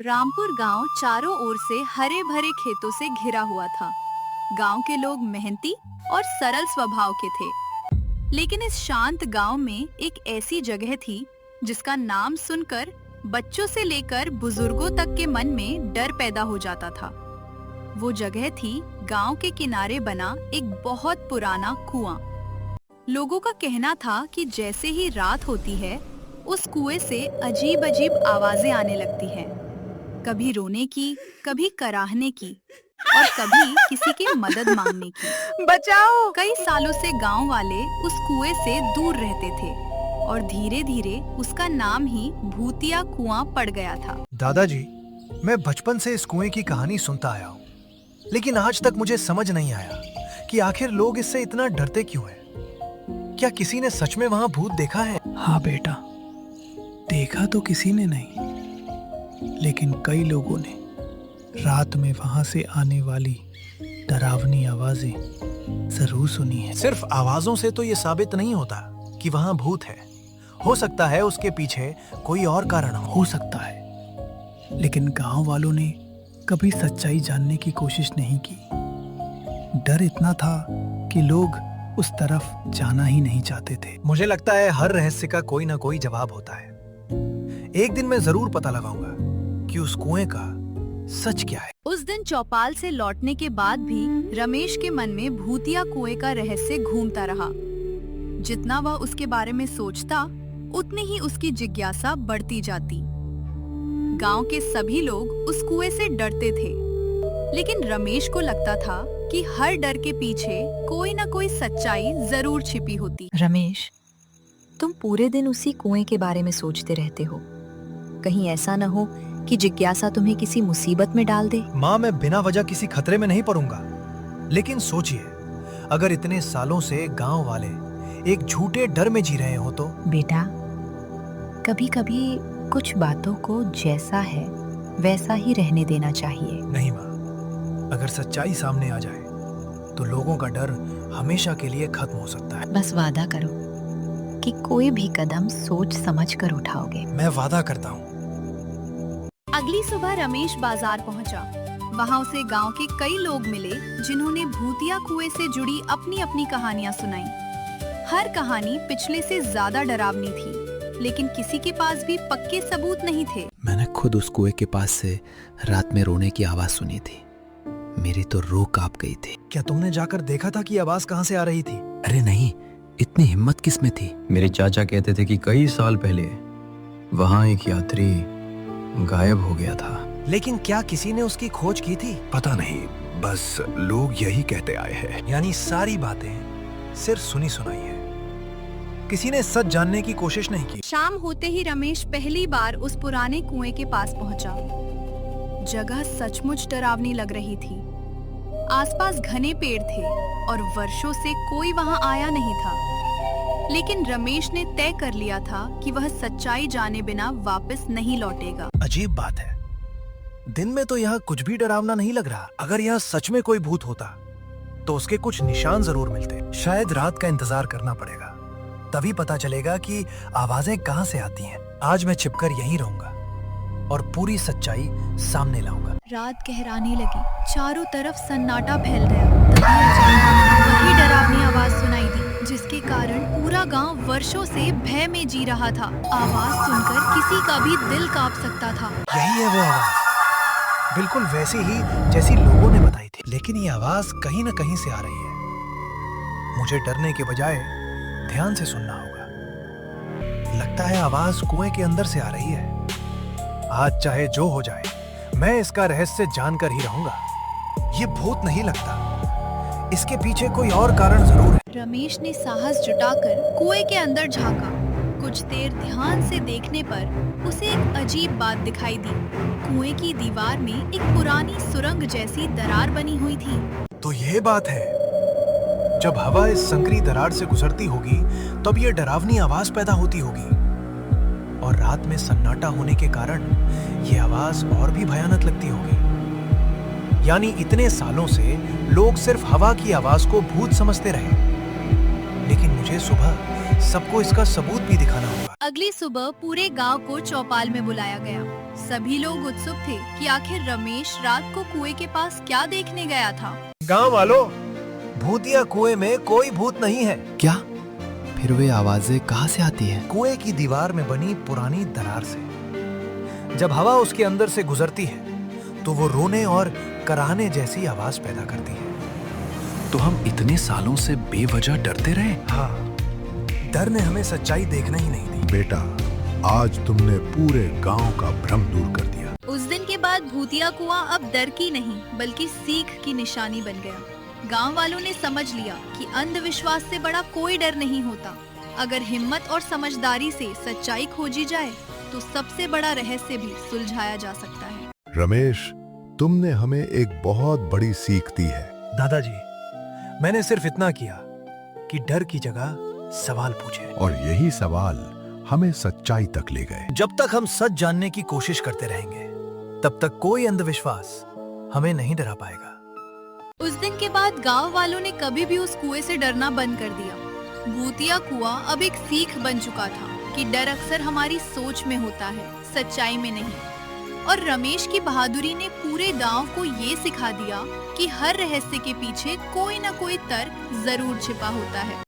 रामपुर गांव चारों ओर से हरे भरे खेतों से घिरा हुआ था। गांव के लोग मेहनती और सरल स्वभाव के थे। लेकिन इस शांत गांव में एक ऐसी जगह थी जिसका नाम सुनकर बच्चों से लेकर बुजुर्गों तक के मन में डर पैदा हो जाता था। वो जगह थी गांव के किनारे बना एक बहुत पुराना कुआं। लोगों का कहना था कि जैसे ही रात होती है, उस कुएं से अजीब अजीब आवाजें आने लगती हैं। कभी रोने की, कभी कराहने की और कभी किसी की मदद मांगने की। बचाओ! कई सालों से गांव वाले उस कुएं से दूर रहते थे और धीरे धीरे उसका नाम ही भूतिया कुआं पड़ गया था। दादाजी, मैं बचपन से इस कुएं की कहानी सुनता आया हूँ, लेकिन आज तक मुझे समझ नहीं आया कि आखिर लोग इससे इतना डरते क्यों हैं। क्या किसी ने सच में वहाँ भूत देखा है? हाँ बेटा, देखा तो किसी ने नहीं, लेकिन कई लोगों ने रात में वहां से आने वाली डरावनी आवाजें जरूर सुनी है। सिर्फ आवाजों से तो ये साबित नहीं होता कि वहाँ भूत है। हो सकता है उसके पीछे कोई और कारण हो सकता है, लेकिन गांव वालों ने कभी सच्चाई जानने की कोशिश नहीं की। डर इतना था कि लोग उस तरफ जाना ही नहीं चाहते थे। मुझे लगता है हर रहस्य का कोई ना कोई जवाब होता है। एक दिन मैं जरूर पता लगाऊंगा कि उस कुएं का सच क्या है। उस दिन चौपाल से लौटने के बाद भी रमेश के मन में भूतिया कुएं का रहस्य घूमता रहा। जितना वह उसके बारे में सोचता, उतनी ही उसकी जिज्ञासा बढ़ती जाती। गांव के सभी लोग उस कुएं से डरते थे, लेकिन रमेश को लगता था कि हर डर के पीछे कोई ना कोई सच्चाई जरूर छिपी होती। रमेश, तुम पूरे दिन उसी कुएं के बारे में सोचते रहते हो। कहीं ऐसा न हो कि जिज्ञासा तुम्हें किसी मुसीबत में डाल दे। माँ, मैं बिना वजह किसी खतरे में नहीं पड़ूंगा, लेकिन सोचिए, अगर इतने सालों से गांव वाले एक झूठे डर में जी रहे हो तो। बेटा, कभी कभी कुछ बातों को जैसा है वैसा ही रहने देना चाहिए। नहीं माँ, अगर सच्चाई सामने आ जाए तो लोगों का डर हमेशा के लिए खत्म हो सकता है। बस वादा करो कि कोई भी कदम सोच समझ कर उठाओगे। मैं वादा करता हूँ। अगली सुबह रमेश बाजार पहुंचा। वहां उसे गांव के कई लोग मिले जिन्होंने भूतिया कुएं से जुड़ी अपनी अपनी कहानियां सुनाई। हर कहानी पिछले से ज्यादा डरावनी थी, लेकिन किसी के पास भी पक्के सबूत नहीं थे। मैंने खुद उस कुएं के पास से रात में रोने की आवाज सुनी थी। मेरी तो रूह कांप गई थी। क्या तुमने जाकर देखा था कि आवाज कहाँ से आ रही थी? अरे नहीं, इतनी हिम्मत किस में थी? मेरे चाचा कहते थे कि कई साल पहले वहाँ एक यात्री गायब हो गया था। लेकिन क्या किसी ने उसकी खोज की थी? पता नहीं, बस लोग यही कहते आए हैं। यानी सारी बातें सिर्फ सुनी सुनाई है, किसी ने सच जानने की कोशिश नहीं की। शाम होते ही रमेश पहली बार उस पुराने कुएं के पास पहुंचा। जगह सचमुच डरावनी लग रही थी। आसपास घने पेड़ थे और वर्षों से कोई वहां आया नहीं था। लेकिन रमेश ने तय कर लिया था कि वह सच्चाई जाने बिना वापस नहीं लौटेगा। अजीब बात है, दिन में तो यहाँ कुछ भी डरावना नहीं लग रहा। अगर यहाँ सच में कोई भूत होता तो उसके कुछ निशान जरूर मिलते। शायद रात का इंतजार करना पड़ेगा, तभी पता चलेगा कि आवाजें कहाँ से आती हैं। आज मैं छिपकर यहीं रहूंगा और पूरी सच्चाई सामने लाऊंगा। रात गहराने लगी, चारों तरफ सन्नाटा फैल गया। तभी अचानक वही डरावनी आवाज सुनाई दी, जिसके कारण पूरा गांव वर्षों से भय में जी रहा था। आवाज सुनकर किसी का भी दिल कांप सकता था। यही है वो आवाज, बिल्कुल वैसी ही जैसी लोगों ने बताई थी। लेकिन ये आवाज कहीं न कहीं से आ रही है। मुझे डरने के बजाय ध्यान से सुनना होगा। लगता है आवाज कुएं के अंदर से आ रही है। आज चाहे जो हो जाए, मैं इसका रहस्य जानकर ही रहूंगा। ये भूत नहीं लगता, इसके पीछे कोई और कारण जरूर है। रमेश ने साहस जुटाकर कुएं के अंदर झांका। कुछ देर ध्यान से देखने पर उसे एक अजीब बात दिखाई दी। कुएं की दीवार में एक पुरानी सुरंग जैसी दरार बनी हुई थी। तो ये बात है, जब हवा इस संकरी दरार से गुजरती होगी तब ये डरावनी आवाज पैदा होती होगी, और रात में सन्नाटा होने के कारण ये आवाज और भी भयानक लगती होगी। यानी इतने सालों से लोग सिर्फ हवा की आवाज को भूत समझते रहे, लेकिन मुझे सुबह सबको इसका सबूत भी दिखाना होगा। अगली सुबह पूरे गांव को चौपाल में बुलाया गया। सभी लोग उत्सुक थे कि आखिर रमेश रात को कुएं के पास क्या देखने गया था। गांव वालों, भूतिया कुएं में कोई भूत नहीं है। क्या? फिर वे आवाजें कहाँ से आती हैं? कुएं की दीवार में बनी पुरानी दरार से। जब हवा उसके अंदर से गुजरती है तो वो रोने और कराहने जैसी आवाज पैदा करती है। तो हम इतने सालों से बेवजह डरते रहे। हाँ, डर ने हमें सच्चाई देखना ही नहीं दी। बेटा, आज तुमने पूरे गांव का भ्रम दूर कर दिया। उस दिन के बाद भूतिया कुआं अब डर की नहीं बल्कि सीख की निशानी बन गया। गांव वालों ने समझ लिया कि अंधविश्वास से बड़ा कोई डर नहीं होता। अगर हिम्मत और समझदारी से सच्चाई खोजी जाए तो सबसे बड़ा रहस्य भी सुलझाया जा सकता है। रमेश, तुमने हमें एक बहुत बड़ी सीख दी है। दादाजी, मैंने सिर्फ इतना किया कि डर की जगह सवाल पूछे, और यही सवाल हमें सच्चाई तक ले गए। जब तक हम सच जानने की कोशिश करते रहेंगे तब तक कोई अंधविश्वास हमें नहीं डरा पाएगा। उस दिन के बाद गांव वालों ने कभी भी उस कुएं से डरना बंद कर दिया। भूतिया कुआं अब एक सीख बन चुका था कि डर अक्सर हमारी सोच में होता है, सच्चाई में नहीं। और रमेश की बहादुरी ने पूरे गांव को ये सिखा दिया कि हर रहस्य के पीछे कोई न कोई तर्क जरूर छिपा होता है।